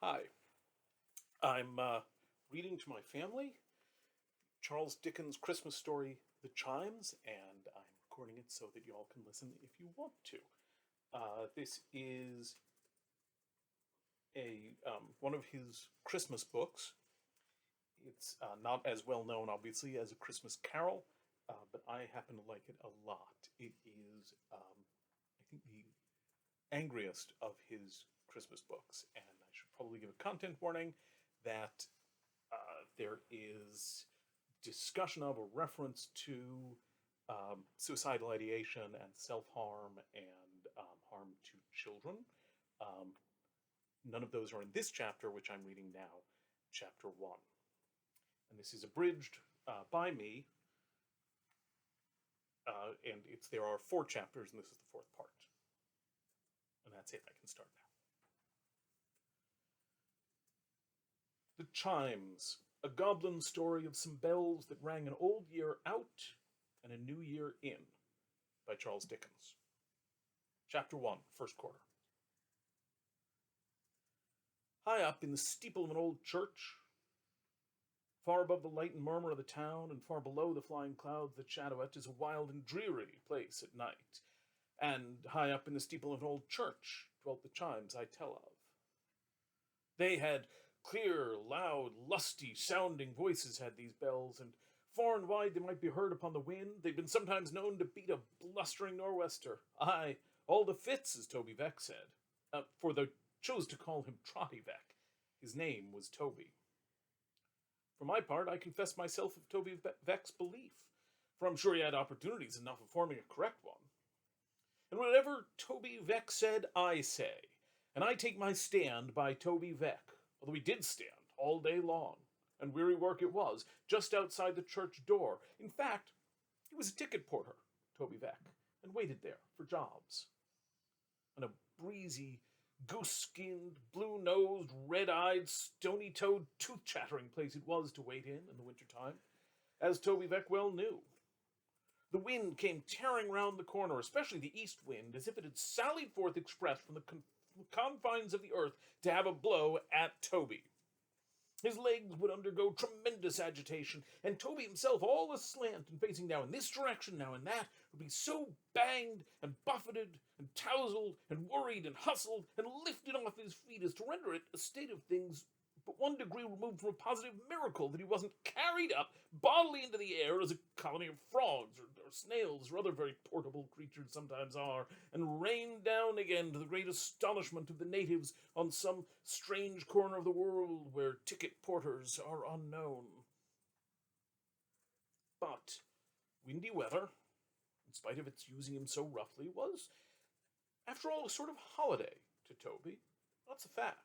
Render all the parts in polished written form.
Hi, I'm reading to my family Charles Dickens' Christmas story, The Chimes, and I'm recording it so that you all can listen if you want to. This is a one of his Christmas books. It's not as well known, obviously, as A Christmas Carol, but I happen to like it a lot. It is, I think, the angriest of his Christmas books, and I should probably give a content warning that there is discussion of a reference to suicidal ideation and self harm and harm to children. Um, None of those are in this chapter, which I'm reading now, chapter one. And this is abridged by me, and there are four chapters, and this is the fourth part. And that's it. I can start now. The Chimes, a goblin story of some bells that rang an old year out and a new year in, by Charles Dickens. Chapter 1, first quarter. High up in the steeple of an old church, far above the light and murmur of the town, and far below the flying clouds that shadow it, is a wild and dreary place at night. And high up in the steeple of an old church dwelt the Chimes I tell of. They had clear, loud, lusty, sounding voices, had these bells, and far and wide they might be heard upon the wind. They'd been sometimes known to beat a blustering nor'wester. Aye, all the fits, as Toby Veck said. For they chose to call him Trotty Veck. His name was Toby. For my part, I confess myself of Toby Veck's belief, for I'm sure he had opportunities enough of forming a correct one. And whatever Toby Veck said, I say, and I take my stand by Toby Veck, although he did stand all day long, and weary work it was, just outside the church door. In fact, he was a ticket porter, Toby Veck, and waited there for jobs. And a breezy, goose-skinned, blue-nosed, red-eyed, stony-toed, tooth-chattering place it was to wait in the winter-time, as Toby Veck well knew. The wind came tearing round the corner, especially the east wind, as if it had sallied forth express from the confines of the earth to have a blow at Toby. His legs would undergo tremendous agitation, and Toby himself, all aslant and facing now in this direction, now in that, would be so banged and buffeted and tousled and worried and hustled and lifted off his feet as to render it a state of things but one degree removed from a positive miracle that he wasn't carried up bodily into the air as a colony of frogs or snails or other very portable creatures sometimes are, and rained down again to the great astonishment of the natives on some strange corner of the world where ticket porters are unknown. But windy weather, in spite of its using him so roughly, was, after all, a sort of holiday to Toby. That's a fact.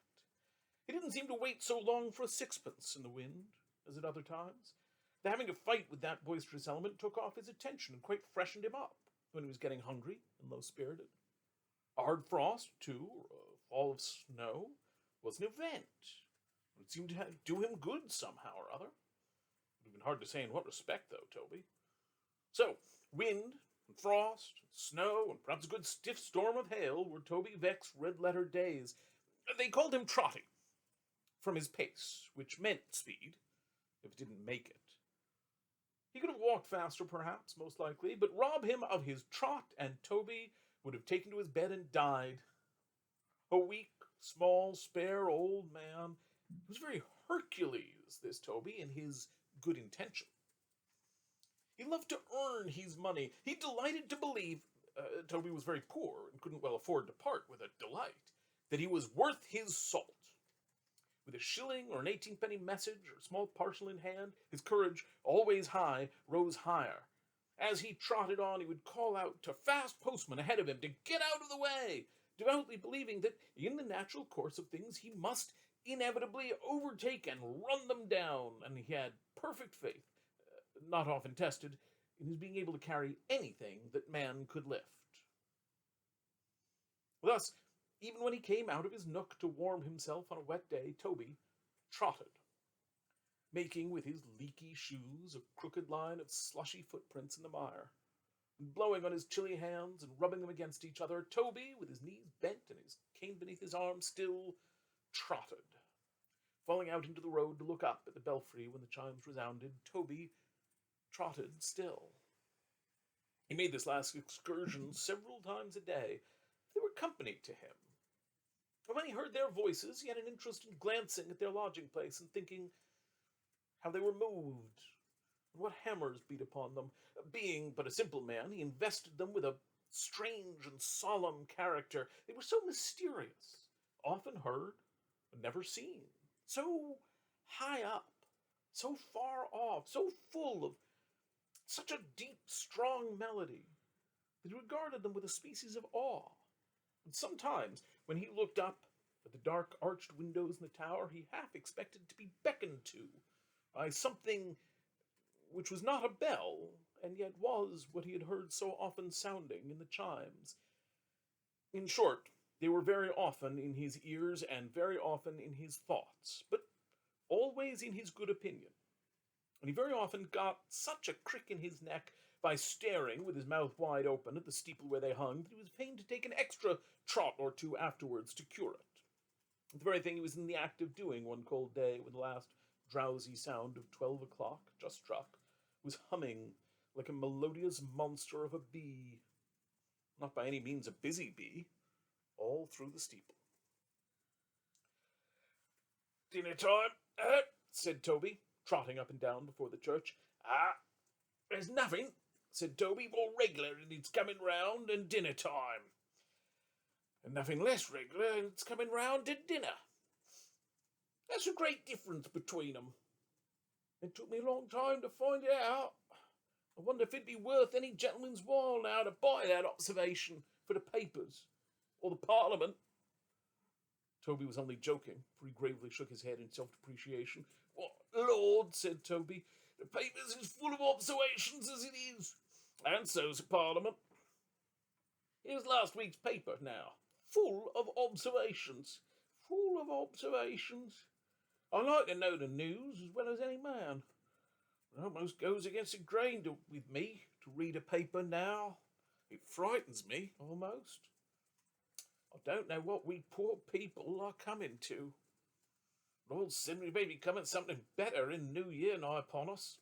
He didn't seem to wait so long for a sixpence in the wind as at other times. The having to fight with that boisterous element took off his attention and quite freshened him up when he was getting hungry and low-spirited. A hard frost, too, or a fall of snow, was an event. It seemed to do him good somehow or other. It would have been hard to say in what respect, though, Toby. So, wind and frost, and snow, and perhaps a good stiff storm of hail were Toby Veck's red-letter days. They called him Trotty, from his pace, which meant speed, if it didn't make it. He could have walked faster, perhaps, most likely, but rob him of his trot, and Toby would have taken to his bed and died. A weak, small, spare old man. He was very Hercules, this Toby, in his good intention. He loved to earn his money. He delighted to believe, Toby was very poor and couldn't well afford to part with a delight, that he was worth his salt. With a shilling or an 18-penny message or a small parcel in hand, his courage, always high, rose higher. As he trotted on, he would call out to fast postmen ahead of him to get out of the way, devoutly believing that in the natural course of things he must inevitably overtake and run them down, and he had perfect faith, not often tested, in his being able to carry anything that man could lift. Thus, even when he came out of his nook to warm himself on a wet day, Toby trotted, making with his leaky shoes a crooked line of slushy footprints in the mire. And blowing on his chilly hands and rubbing them against each other, Toby, with his knees bent and his cane beneath his arm, still trotted. Falling out into the road to look up at the belfry when the chimes resounded, Toby trotted still. He made this last excursion several times a day. They were company to him. But when he heard their voices, he had an interest in glancing at their lodging place and thinking how they were moved, and what hammers beat upon them. Being but a simple man, he invested them with a strange and solemn character. They were so mysterious, often heard, but never seen, so high up, so far off, so full of such a deep, strong melody, that he regarded them with a species of awe. And sometimes, when he looked up at the dark arched windows in the tower, he half expected to be beckoned to by something which was not a bell, and yet was what he had heard so often sounding in the chimes. In short, they were very often in his ears and very often in his thoughts, but always in his good opinion. And he very often got such a crick in his neck by staring with his mouth wide open at the steeple where they hung that he was fain to take an extra trot or two afterwards to cure it. The very thing he was in the act of doing one cold day when the last drowsy sound of 12 o'clock, just struck, was humming like a melodious monster of a bee, not by any means a busy bee, all through the steeple. "Dinner time, said Toby, trotting up and down before the church. There's nothing, said Toby, more regular in its coming round than dinner time, and nothing less regular in its coming round to dinner. That's a great difference between 'em. It took me a long time to find it out. I wonder if it'd be worth any gentleman's while now to buy that observation for the papers, or the Parliament." Toby was only joking, for he gravely shook his head in self-depreciation. "What, Lord," said Toby, "the papers is full of observations as it is, and so's the Parliament. Here's last week's paper, now, full of observations. Full of observations. I like to know the news as well as any man. It almost goes against the grain with me to read a paper now. It frightens me, almost. I don't know what we poor people are coming to. Lord send we may be coming something better in the new year nigh upon us."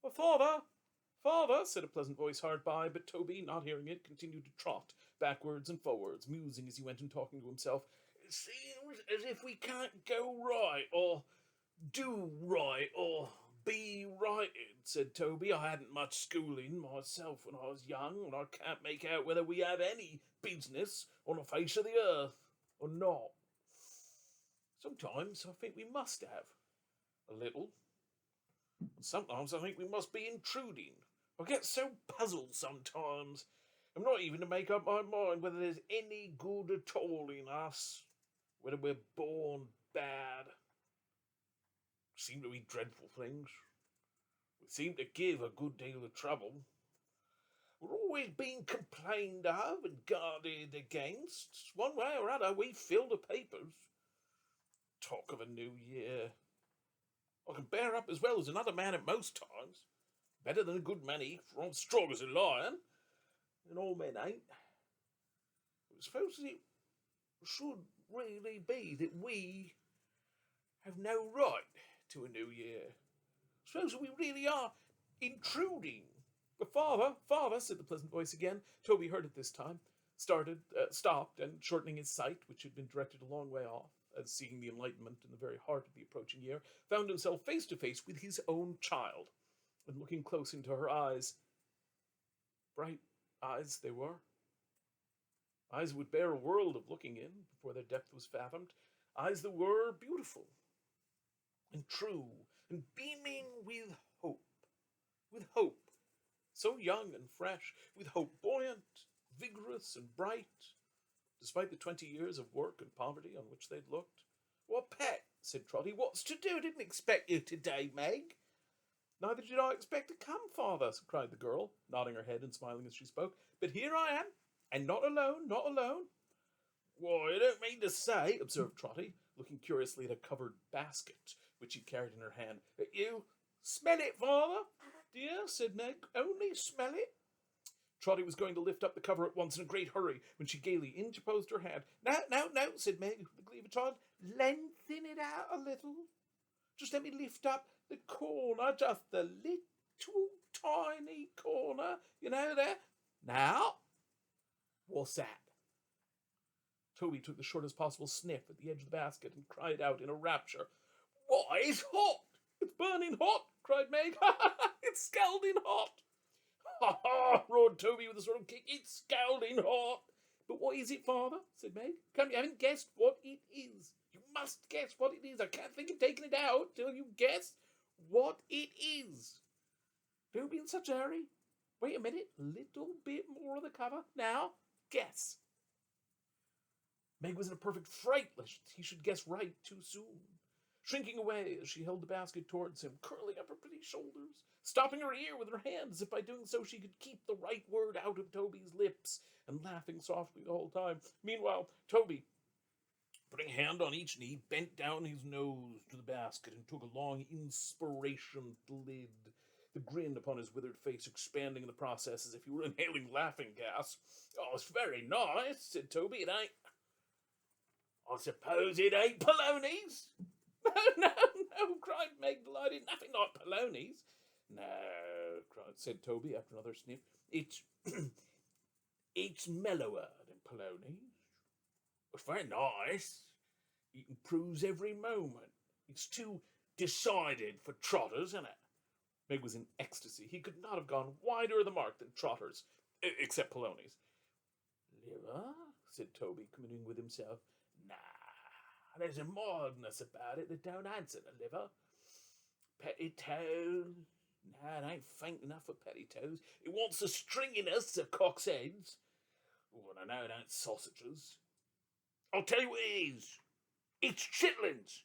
"Well, father," said a pleasant voice hard by, but Toby, not hearing it, continued to trot backwards and forwards, musing as he went and talking to himself. "It seems as if we can't go right, or do right, or be righted," said Toby. "I hadn't much schooling myself when I was young, and I can't make out whether we have any business on the face of the earth or not. Sometimes I think we must have a little, and sometimes I think we must be intruding. I get so puzzled sometimes. I'm not even to make up my mind whether there's any good at all in us, whether we're born bad. Seem to be dreadful things. We seem to give a good deal of trouble. We're always being complained of and guarded against. One way or other, we fill the papers. Talk of a new year. I can bear up as well as another man at most times. Better than a good many, for I'm strong as a lion, and all men ain't. I suppose it should really be that we have no right to a new year. Suppose we really are intruding." "But father," said the pleasant voice again. Toby heard it this time, stopped, and shortening his sight, which had been directed a long way off, as seeing the enlightenment in the very heart of the approaching year, found himself face to face with his own child, and looking close into her eyes. Bright eyes they were. Eyes would bear a world of looking in before their depth was fathomed. Eyes that were beautiful and true and beaming with hope. With hope, so young and fresh, with hope buoyant, vigorous, and bright, despite the 20 years of work and poverty on which they'd looked. "Well, Pet," said Trotty, "what's to do? Didn't expect you today, Meg." "Neither did I expect to come, father," cried the girl, nodding her head and smiling as she spoke. "But here I am, and not alone, not alone." "Why, I don't mean to say," observed Trotty, looking curiously at a covered basket which she carried in her hand, "that you—" "Smell it, father, dear," said Meg. "Only smell it." Trotty was going to lift up the cover at once in a great hurry when she gaily interposed her hand. No, no, no, said Meg, with the glee of a child. Lengthen it out a little. Just let me lift up the corner, just the little tiny corner, there. Now, what's that? Toby took the shortest possible sniff at the edge of the basket and cried out in a rapture. Why, it's hot! It's burning hot! Cried Meg. It's scalding hot! Ha ha! Roared Toby with a sort of kick. It's scalding hot! But what is it, Father? Said Meg. Come, you haven't guessed what it is. You must guess what it is. I can't think of taking it out till you guess what it is. Don't be in such a hurry. Wait a minute. Little bit more of the cover. Now, guess. Meg was in a perfect fright lest he should guess right too soon, shrinking away as she held the basket towards him, curling up her pretty shoulders, stopping her ear with her hand as if by doing so she could keep the right word out of Toby's lips, and laughing softly the whole time. Meanwhile, Toby, putting a hand on each knee, bent down his nose to the basket and took a long inspiration at the lid, the grin upon his withered face expanding in the process as if he were inhaling laughing gas. Oh, it's very nice, said Toby. It ain't... I suppose it ain't polonies? No, no, no, cried Meg, delighted. Nothing like polonies. No, said Toby after another sniff. It's it's mellower than polonies. It's very nice. It improves every moment. It's too decided for trotters, isn't it? Meg was in ecstasy. He could not have gone wider of the mark than trotters, except polonies. Liver? Said Toby, communing with himself. Nah, there's a mildness about it that don't answer the liver. Petty-toes? Nah, it ain't faint enough for petty-toes. It wants the stringiness of cock's heads. Oh, and I know it ain't sausages. I'll tell you what it is. It's chitlins.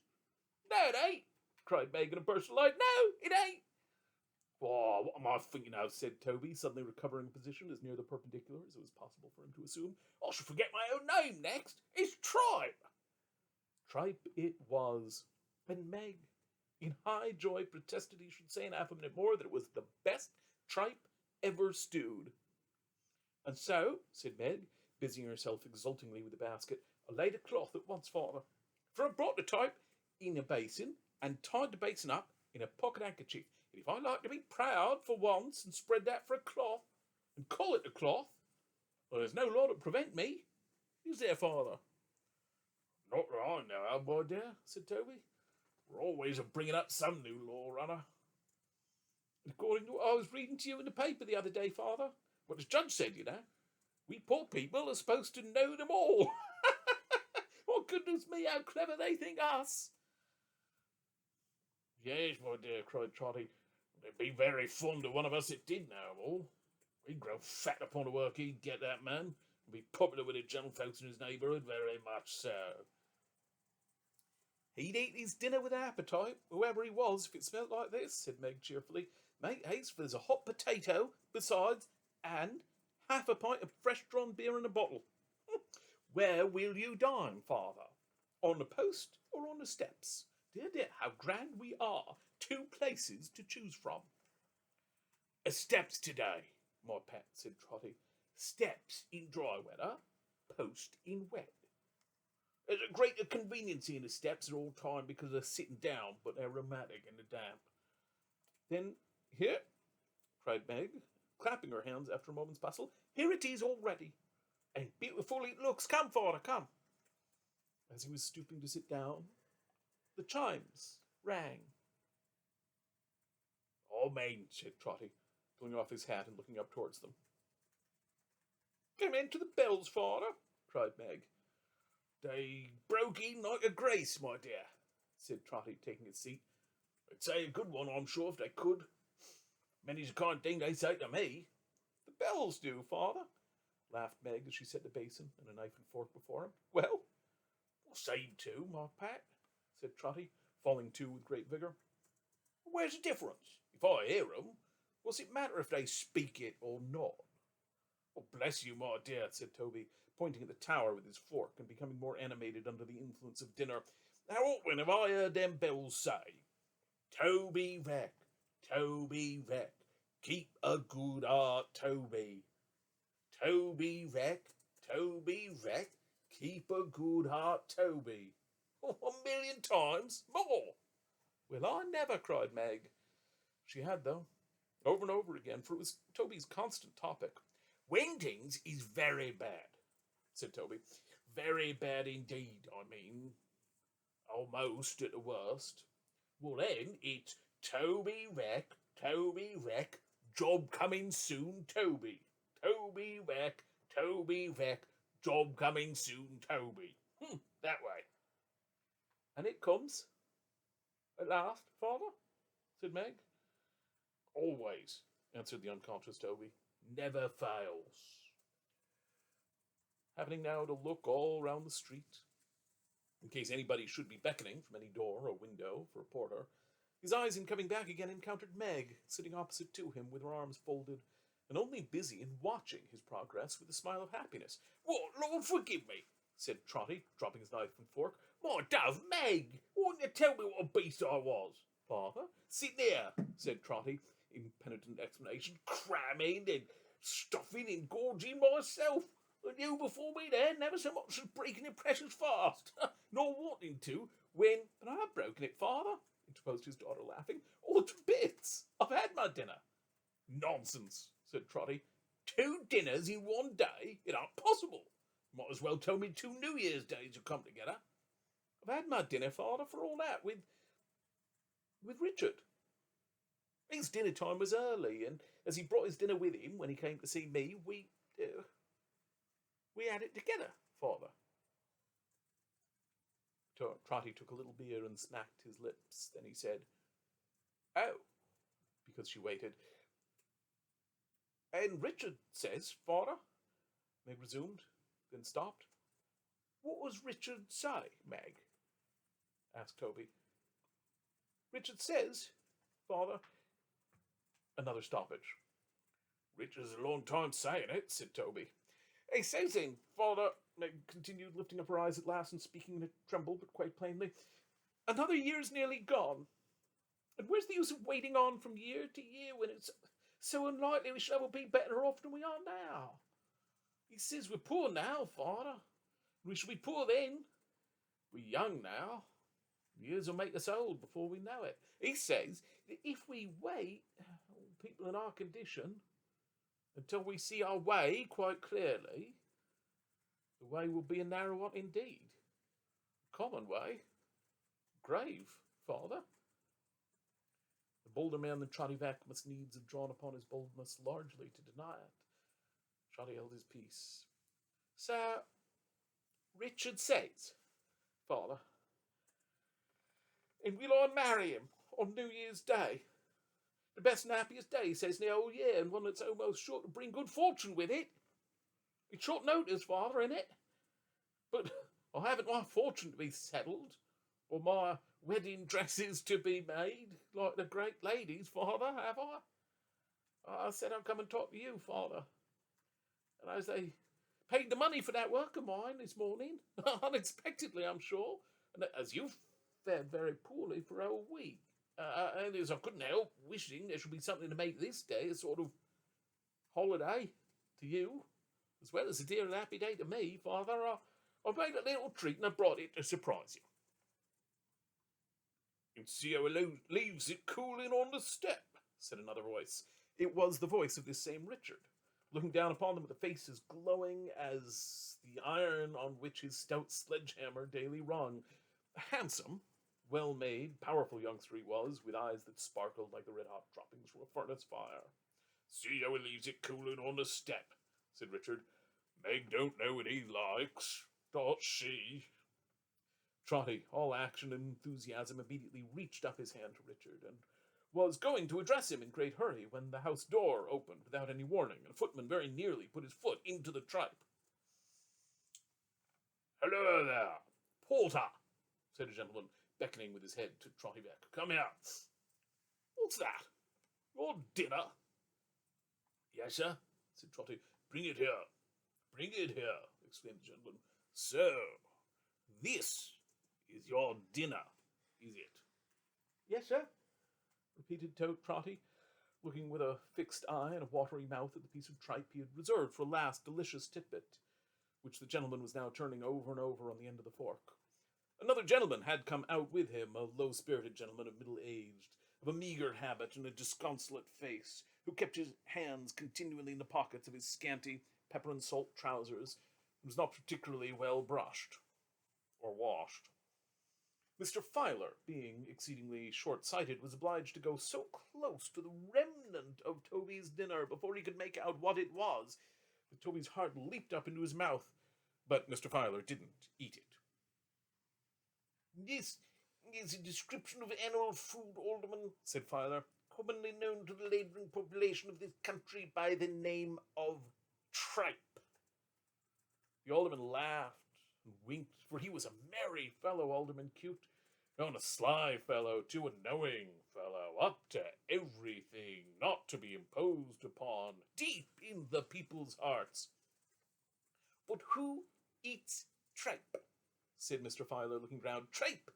No, it ain't, cried Meg in a burst of light. No, it ain't. Oh, what am I thinking of, said Toby, suddenly recovering position as near the perpendicular as it was possible for him to assume. I shall forget my own name next. It's Tripe. Tripe it was, and Meg, in high joy, protested he should say in half a minute more that it was the best tripe ever stewed. And so, said Meg, busying herself exultingly with the basket, I laid a cloth at once, Father, for I brought the tripe in a basin and tied the basin up in a pocket handkerchief. And if I like to be proud for once and spread that for a cloth and call it a cloth, well, there's no law to prevent me. Is there, Father? Not that I know of, my dear, said Toby. We're always bringing up some new law runner. According to what I was reading to you in the paper the other day, Father, what the judge said, we poor people are supposed to know them all. Oh, goodness me, how clever they think us. Yes, my dear, cried Trotty. They'd be very fond of one of us that did know them all. He'd grow fat upon the work he'd get, that man, and be popular with the gentlefolks in his neighbourhood, very much so. He'd eat his dinner with appetite, whoever he was, if it smelt like this, said Meg cheerfully. Make haste, for there's a hot potato, besides, and half a pint of fresh-drawn beer in a bottle. Where will you dine, Father? On the post or on the steps? Dear, dear, how grand we are. 2 places to choose from. Steps today, my pet, said Trotty. Steps in dry weather, post in wet. There's a greater conveniency in the steps at all time because they're sitting down, but they're rheumatic in the damp. Then, here, cried Meg, clapping her hands after a moment's bustle. Here it is already. And beautiful it looks. Come, Father, come. As he was stooping to sit down, the chimes rang. Amen, said Trotty, pulling off his hat and looking up towards them. Come into the bells, Father, cried Meg. They broke in like a grace, my dear, said Trotty, taking his seat. They'd say a good one, I'm sure, if they could. Many's the kind thing they say to me. The bells do, Father, laughed Meg as she set the basin and a knife and fork before him. Well, I'll say you to, my pet, said Trotty, falling to with great vigour. Where's the difference? If I hear 'em, what's it matter if they speak it or not? Oh, bless you, my dear, said Toby, pointing at the tower with his fork and becoming more animated under the influence of dinner. How often have I heard them bells say, Toby Veck, keep a good heart, Toby. Toby Wreck, keep a good heart, Toby. Oh, 1,000,000 times more. Well, I never, cried Meg. She had, though, over and over again, for it was Toby's constant topic. Wingdings is very bad, said Toby. Very bad indeed, I mean. Almost at the worst. Well, then, it's Toby Wreck, job coming soon, Toby. Toby Wreck, job coming soon, Toby. That way. And it comes at last, father, said Meg. Always, answered the unconscious Toby. Never fails. Happening now to look all round the street, in case anybody should be beckoning from any door or window for a porter, his eyes, in coming back again, encountered Meg, sitting opposite to him with her arms folded, and only busy in watching his progress with a smile of happiness. What, Lord forgive me, said Trotty, dropping his knife and fork. My dove, Meg, wouldn't you tell me what a beast I was? Father, sit there, said Trotty, in penitent explanation, cramming and stuffing and gorging myself. And you before me there, never so much as breaking it precious fast, nor wanting to, when... But I have broken it, father, interposed his daughter, laughing. All to bits. I've had my dinner. Nonsense, said Trotty. 2 dinners in one day? It ain't possible. You might as well tell me 2 New Year's days have come together. I've had my dinner, father, for all that, with Richard. His dinner time was early, and as he brought his dinner with him when he came to see me, we had it together, father. Trotty took a little beer and smacked his lips. Then he said, Oh, because she waited. And Richard says, father, Meg resumed, then stopped. What was Richard say, Meg? Asked Toby. Richard says, father... Another stoppage. Richard's a long time saying it, said Toby. He says then, father, Meg continued, lifting up her eyes at last and speaking in a tremble, but quite plainly, another year's nearly gone. And where's the use of waiting on from year to year when it's so unlikely we shall ever be better off than we are now? He says we're poor now, father. We shall be poor then. We're young now. Years will make us old before we know it. He says that if we wait, people in our condition, until we see our way quite clearly, the way will be a narrow one indeed. Common way. Grave, father. The bolder man than Trotty-Veck must needs have drawn upon his boldness largely to deny it. Trotty held his peace. Sir, Richard says, father, and will I marry him on New Year's Day? The best and happiest day, he says, in the whole year, and one that's almost sure to bring good fortune with it. It's short notice, father, isn't it? But I haven't my fortune to be settled, or my wedding dresses to be made, like the great ladies, father, have I? I said I'd come and talk to you, father. And as they paid the money for that work of mine this morning, unexpectedly, I'm sure, and as you've fared very poorly for a whole week. And as I couldn't help wishing there should be something to make this day a sort of holiday to you, as well as a dear and happy day to me, father, I made a little treat and I brought it to surprise you. And see how it leaves it cooling on the step, said another voice. It was the voice of this same Richard, looking down upon them with a face as glowing as the iron on which his stout sledgehammer daily rung. A handsome, well-made, powerful youngster he was, with eyes that sparkled like the red-hot droppings from a furnace fire. See how he leaves it cooling on the step, said Richard. Meg don't know what he likes, does she? Trotty, all action and enthusiasm, immediately reached up his hand to Richard, and was going to address him in great hurry when the house door opened without any warning, and a footman very nearly put his foot into the tripe. Hello there, porter, said a gentleman, beckoning with his head to Trotty-Veck. Come here. What's that? Your dinner? Yes, sir, said Trotty. Bring it here. Bring it here, exclaimed the gentleman. So, this is your dinner, is it? Yes, sir, repeated Trotty, looking with a fixed eye and a watery mouth at the piece of tripe he had reserved for a last delicious titbit, which the gentleman was now turning over and over on the end of the fork. Another gentleman had come out with him, a low-spirited gentleman of middle age, of a meagre habit and a disconsolate face, who kept his hands continually in the pockets of his scanty pepper and salt trousers, and was not particularly well brushed or washed. Mr. Filer, being exceedingly short-sighted, was obliged to go so close to the remnant of Toby's dinner before he could make out what it was, that Toby's heart leaped up into his mouth, but Mr. Filer didn't eat it. "This is a description of animal food, Alderman," said Filer, "commonly known to the labouring population of this country by the name of tripe." The alderman laughed and winked, for he was a merry fellow, Alderman Cute, and a sly fellow, too, a knowing fellow, up to everything, not to be imposed upon, deep in the people's hearts. "But who eats tripe?" said Mr. Filer, looking round. "Tripe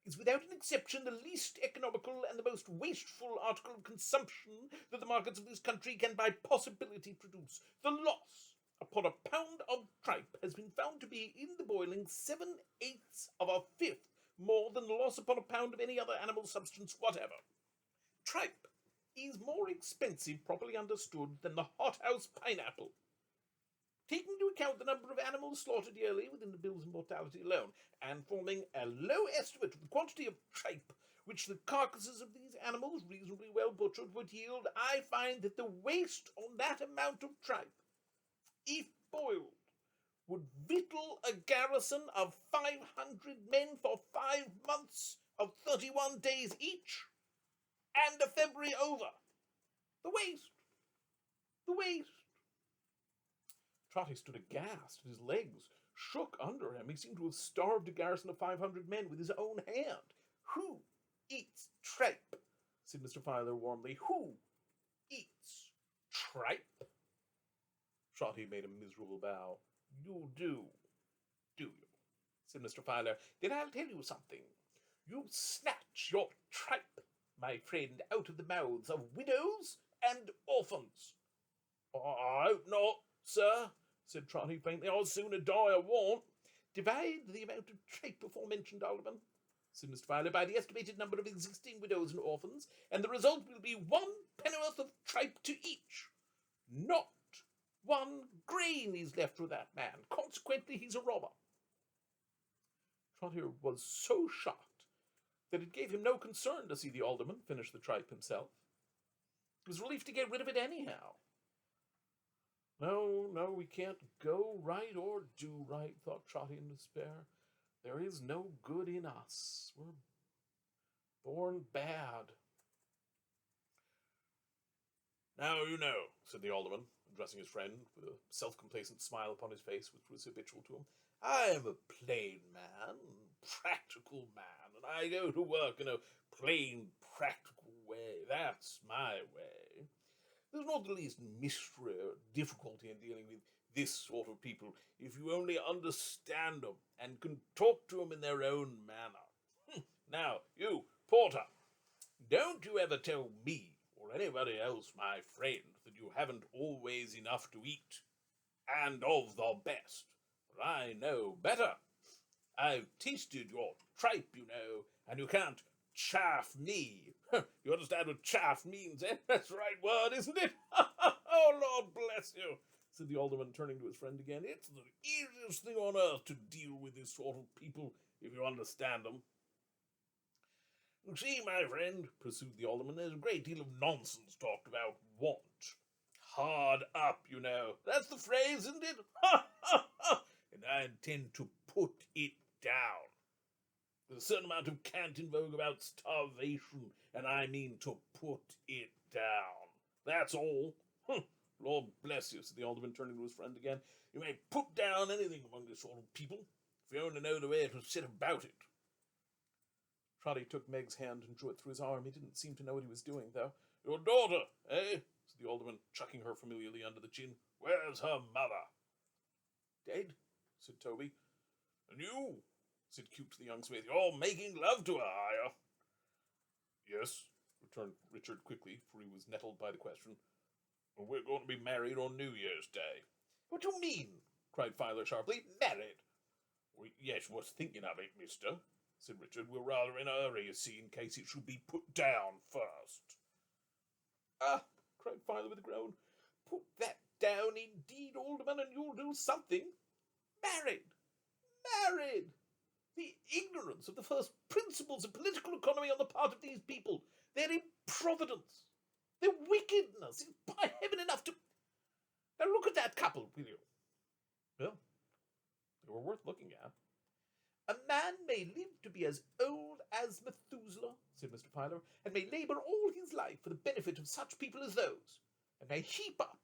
is without an exception the least economical and the most wasteful article of consumption that the markets of this country can by possibility produce. The loss upon a pound of tripe has been found to be in the boiling 7/8 of a fifth more than the loss upon a pound of any other animal substance whatever. Tripe is more expensive, properly understood, than the hothouse pineapple. Taking into account the number of animals slaughtered yearly within the bills of mortality alone, and forming a low estimate of the quantity of tripe which the carcasses of these animals, reasonably well butchered, would yield, I find that the waste on that amount of tripe, if boiled, would victual a garrison of 500 men for 5 months of 31 days each, and a February over. The waste! The waste!" Trotty stood aghast, and his legs shook under him. He seemed to have starved a garrison of 500 men with his own hand. "Who eats tripe?" said Mr. Filer warmly. "Who eats tripe?" Trotty made a miserable bow. "You do you?" said Mr. Filer. "Then I'll tell you something. You snatch your tripe, my friend, out of the mouths of widows and orphans." "I hope not, sir," said Trotty faintly. "I'll sooner die of want." "Divide the amount of tripe aforementioned, Alderman," said Mr. Filer, "by the estimated number of existing widows and orphans, and the result will be 1 pennyworth of tripe to each. Not 1 grain is left for that man. Consequently, he's a robber." Trotty was so shocked that it gave him no concern to see the alderman finish the tripe himself. It was relief to get rid of it anyhow. No, we can't go right or do right, thought Trotty in despair. There is no good in us. We're born bad. "Now you know," said the alderman, addressing his friend with a self-complacent smile upon his face which was habitual to him. "I am a plain man, practical man, and I go to work in a plain, practical way. That's my way. There's not the least mystery or difficulty in dealing with this sort of people if you only understand them and can talk to them in their own manner. Now, you, Porter, don't you ever tell me or anybody else, my friend, that you haven't always enough to eat, and of the best, for I know better. I've tasted your tripe, you know, and you can't chaff me. You understand what chaff means, eh? That's the right word, isn't it? Oh, Lord bless you," said the alderman, turning to his friend again. "It's the easiest thing on earth to deal with this sort of people, if you understand them. You see, my friend," pursued the alderman, "there's a great deal of nonsense talked about want. Hard up, you know. That's the phrase, isn't it? And I intend to put it down. There's a certain amount of cant in vogue about starvation, and I mean to put it down. That's all. Lord bless you," said the alderman, turning to his friend again. "You may put down anything among this sort of people, if you only know the way to set about it." Trotty took Meg's hand and drew it through his arm. He didn't seem to know what he was doing, though. "Your daughter, eh?" said the alderman, chucking her familiarly under the chin. "Where's her mother?" "Dead," said Toby. "And you," said Cute to the young smith, "you're making love to her, are you?" "Yes," returned Richard quickly, for he was nettled by the question. Well, we're going to be married on New Year's Day. What do you mean? Cried Filer sharply. Married? Well, yes, was thinking of it, mister, said Richard. We're rather in a hurry, you see, in case it should be put down first. Ah, cried Filer with a groan. Put that down indeed, Alderman, and you'll do something. Married! Married! The ignorance of the first principles of political economy on the part of these people, their improvidence, their wickedness is by heaven enough to... Now look at that couple, will you? Well, they were worth looking at. A man may live to be as old as Methuselah, said Mr. Filer, and may labour all his life for the benefit of such people as those, and may heap up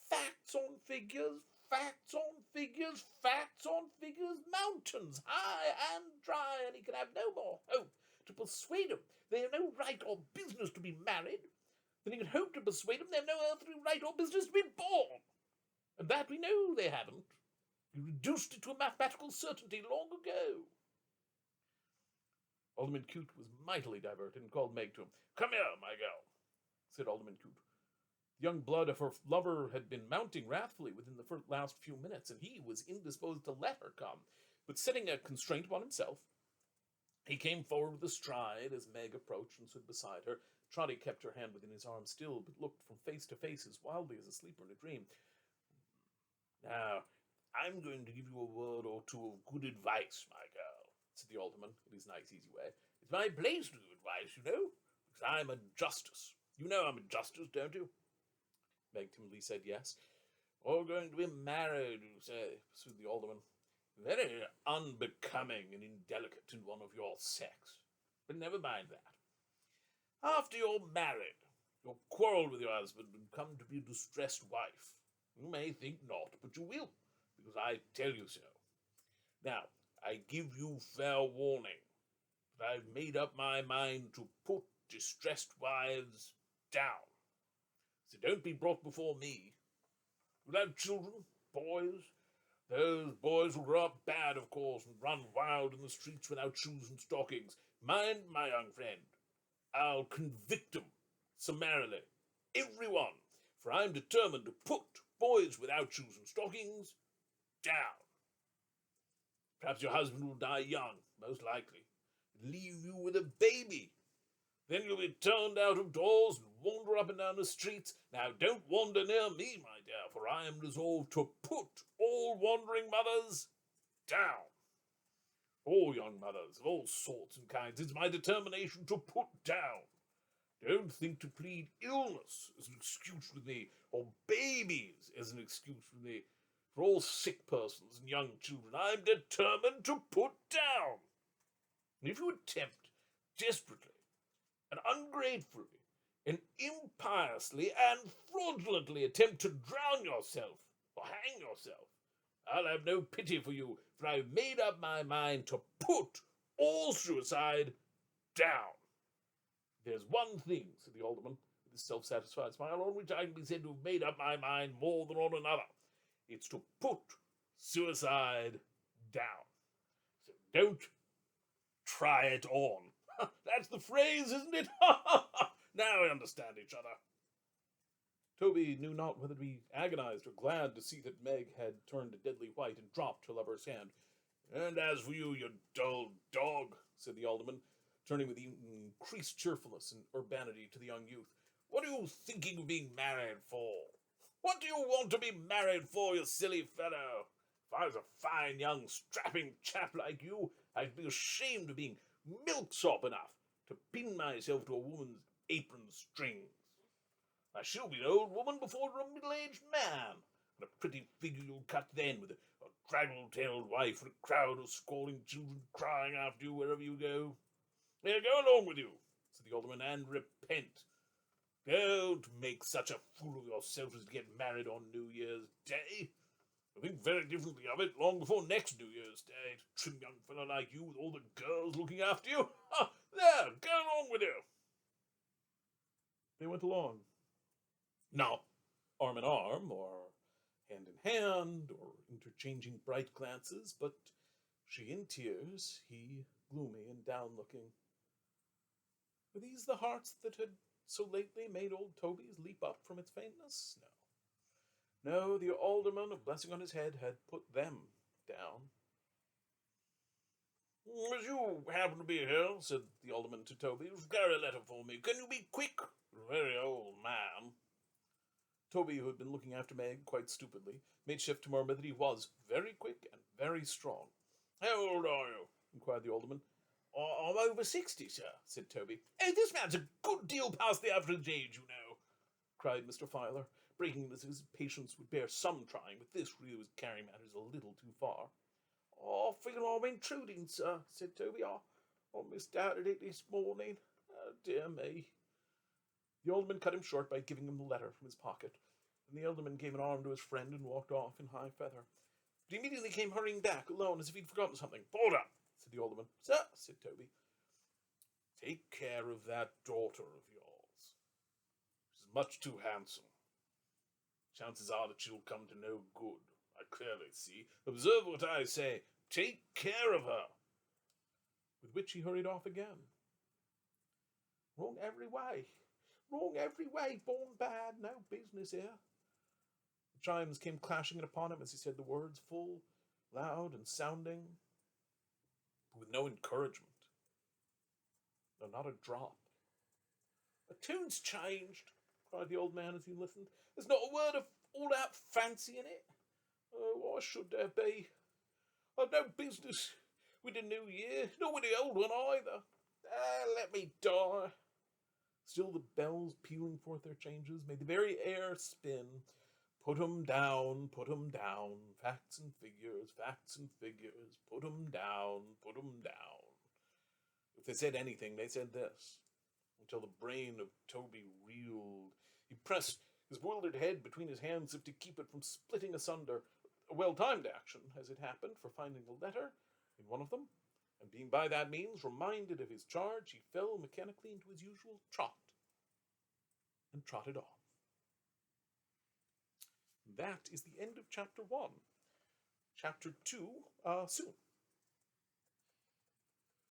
facts on figures, facts on figures, facts on figures, mountains high and dry, and he can have no more hope to persuade them they have no right or business to be married than he can hope to persuade them they have no earthly right or business to be born. And that we know they haven't. We reduced it to a mathematical certainty long ago. Alderman Cute was mightily diverted and called Meg to him. Come here, my girl, said Alderman Cute. The young blood of her lover had been mounting wrathfully within the last few minutes, and he was indisposed to let her come. But setting a constraint upon himself, he came forward with a stride as Meg approached and stood beside her. Trotty kept her hand within his arm still, but looked from face to face as wildly as a sleeper in a dream. Now, I'm going to give you a word or two of good advice, my girl, said the Alderman in his nice, easy way. It's my place to give advice, you know, because I'm a justice. You know I'm a justice, don't you? Meg timidly said yes. All going to be married, you say, pursued the Alderman. Very unbecoming and indelicate in one of your sex. But never mind that. After you're married, you'll quarrel with your husband and come to be a distressed wife. You may think not, but you will, because I tell you so. Now, I give you fair warning that I've made up my mind to put distressed wives down. So don't be brought before me. You'll have children, boys. Those boys will grow up bad, of course, and run wild in the streets without shoes and stockings. Mind, my young friend, I'll convict them summarily, every one, for I'm determined to put boys without shoes and stockings down. Perhaps your husband will die young, most likely, and leave you with a baby. Then you'll be turned out of doors and wander up and down the streets. Now, don't wander near me, my dear, for I am resolved to put all wandering mothers down. All young mothers of all sorts and kinds, it's my determination to put down. Don't think to plead illness as an excuse with me, or babies as an excuse with me. For all sick persons and young children, I'm determined to put down. And if you attempt desperately and ungratefully and impiously and fraudulently attempt to drown yourself or hang yourself, I'll have no pity for you, for I've made up my mind to put all suicide down. There's one thing, said the Alderman, with his self-satisfied smile, on which I can be said to have made up my mind more than on another. It's to put suicide down. So don't try it on. That's the phrase, isn't it? Now we understand each other. Toby knew not whether to be agonized or glad to see that Meg had turned a deadly white and dropped her lover's hand. And as for you, you dull dog, said the Alderman, turning with increased cheerfulness and urbanity to the young youth, what are you thinking of being married for? What do you want to be married for, you silly fellow? If I was a fine young strapping chap like you, I'd be ashamed of being milksop enough to pin myself to a woman's apron strings. I shall be an old woman before a middle-aged man, and a pretty figure you'll cut then, with a draggle-tailed wife and a crowd of squalling children crying after you wherever you go. Here, go along with you, said the Alderman, and repent. Don't make such a fool of yourself as to get married on New Year's Day. I think very differently of it long before next New Year's Day. A trim young fellow like you with all the girls looking after you. There, go along with you. They went along. Not arm in arm, or hand in hand, or interchanging bright glances, but she in tears, he gloomy and down-looking. Were these the hearts that had so lately made old Toby's leap up from its faintness? No. No, the alderman, a blessing on his head, had put them down. As you happen to be here, said the alderman to Toby, carry a letter for me. Can you be quick? Very old man. Toby, who had been looking after Meg quite stupidly, made shift to murmur that he was very quick and very strong. How old are you? Inquired the alderman. I'm over 60, sir, said Toby. Oh, this man's a good deal past the average age, you know, cried Mr. Filer, breaking as his patience would bear some trying, but this really was carrying matters a little too far. I feel I'm intruding, sir, said Toby. I misdoubted it this morning. Oh, dear me. The alderman cut him short by giving him the letter from his pocket, and the alderman gave an arm to his friend and walked off in high feather. But he immediately came hurrying back, alone, as if he'd forgotten something. Porter, said the alderman. Sir, said Toby. Take care of that daughter of yours. She's much too handsome. Chances are that she'll come to no good. I clearly see. Observe what I say. Take care of her. With which he hurried off again. Wrong every way. Wrong every way. Born bad. No business here. The chimes came clashing in upon him as he said the words, full, loud, and sounding, but with no encouragement. No, not a drop. The tune's changed, cried the old man as he listened. There's not a word of all that fancy in it. Oh, why should there be? I've no business with the new year, nor with the old one either. Let me die. Still the bells pealing forth their changes made the very air spin. Put 'em down, facts and figures, put 'em down. If they said anything, they said this, until the brain of Toby reeled. He pressed his bewildered head between his hands as if to keep it from splitting asunder, a well-timed action, as it happened, for finding a letter in one of them, and being by that means reminded of his charge, he fell mechanically into his usual trot, and trotted off. That is the end of chapter 1. Chapter 2, soon.